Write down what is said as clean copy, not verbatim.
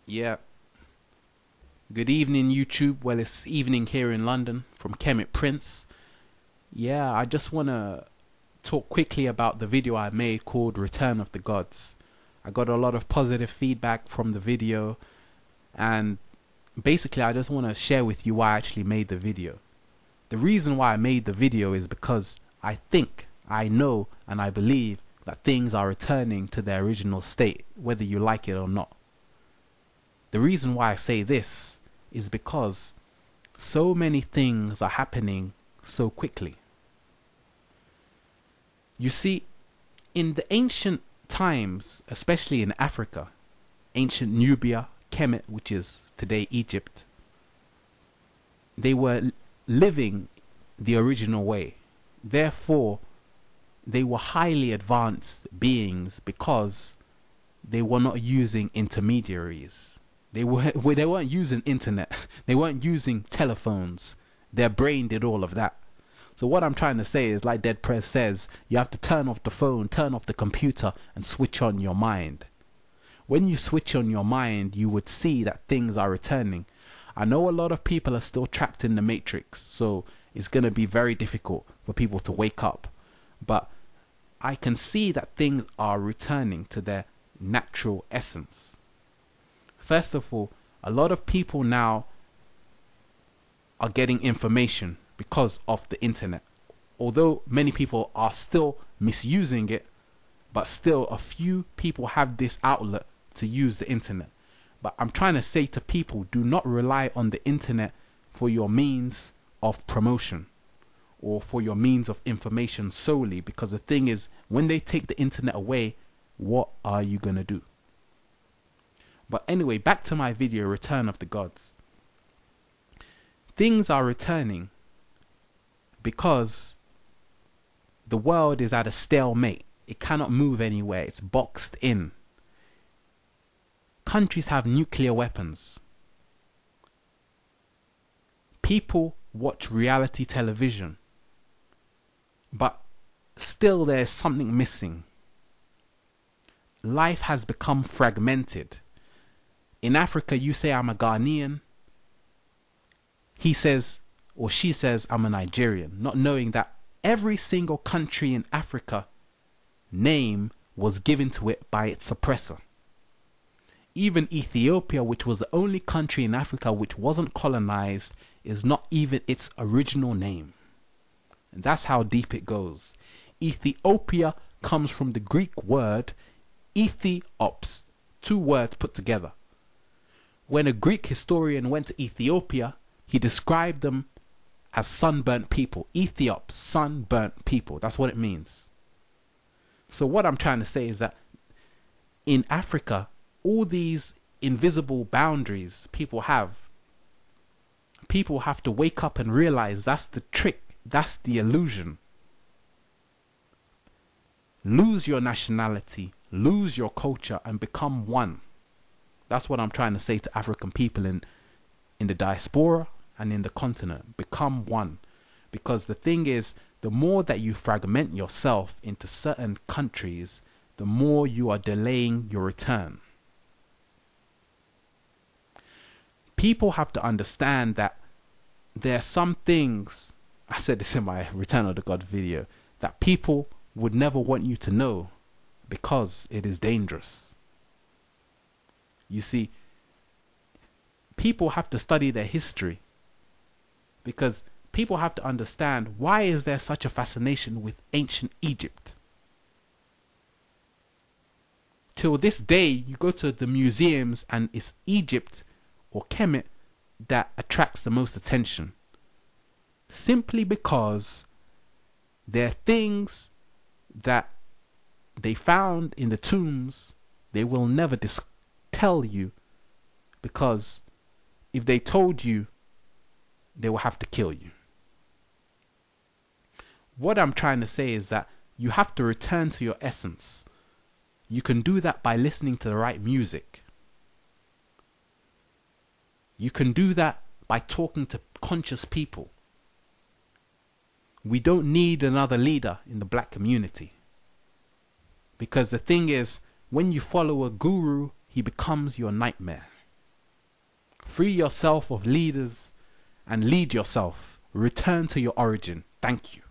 Yeah. Good evening, YouTube. Well, it's evening here in London from Kemet Prince. Yeah, I just want to talk quickly about the video I made called Return of the Gods. I got a lot of positive feedback from the video, and basically I just want to share with you why I actually made the video. The reason why I made the video is because I think, I know, and I believe that things are returning to their original state, whether you like it or not. The reason why I say this is because so many things are happening so quickly. You see, in the ancient times, especially in Africa, ancient Nubia, Kemet, which is today Egypt, they were living the original way. Therefore, they were highly advanced beings because they were not using intermediaries. They weren't using internet. They weren't using telephones. Their brain did all of that. So what I'm trying to say is, like Dead Prez says, you have to turn off the phone, turn off the computer, and switch on your mind. When you switch on your mind, you would see that things are returning. I know a lot of people are still trapped in the matrix, so it's going to be very difficult for people to wake up. But I can see that things are returning to their natural essence. First of all, a lot of people now are getting information because of the internet. Although many people are still misusing it, but still a few people have this outlet to use the internet. But I'm trying to say to people, do not rely on the internet for your means of promotion or for your means of information solely, because the thing is, when they take the internet away, what are you going to do? But anyway, back to my video, Return of the Gods. Things are returning because the world is at a stalemate. It cannot move anywhere. It's boxed in. Countries have nuclear weapons. People watch reality television. But still there's something missing. Life has become fragmented. In Africa, you say, I'm a Ghanaian. He says, or she says, I'm a Nigerian, not knowing that every single country in Africa name was given to it by its oppressor. Even Ethiopia, which was the only country in Africa which wasn't colonized, is not even its original name. And that's how deep it goes. Ethiopia comes from the Greek word Ethiops, two words put together. When a Greek historian went to Ethiopia, he described them as sunburnt people. Ethiops, sunburnt people. That's what it means. So what I'm trying to say is that in Africa, all these invisible boundaries people have to wake up and realize that's the trick. That's the illusion. Lose your nationality, lose your culture, and become one. That's what I'm trying to say to African people in the diaspora and in the continent. Become one. Because the thing is, the more that you fragment yourself into certain countries, the more you are delaying your return. People have to understand that there are some things, I said this in my Return of the God video, that people would never want you to know because it is dangerous. You see, people have to study their history because people have to understand, why is there such a fascination with ancient Egypt? Till this day, you go to the museums and it's Egypt or Kemet that attracts the most attention. Simply because there are things that they found in the tombs they will never tell you, because if they told you, they will have to kill you. What I'm trying to say is that you have to return to your essence. You can do that by listening to the right music. You can do that by talking to conscious people. We don't need another leader in the black community. Because the thing is, when you follow a guru, he becomes your nightmare. Free yourself of leaders and lead yourself. Return to your origin. Thank you.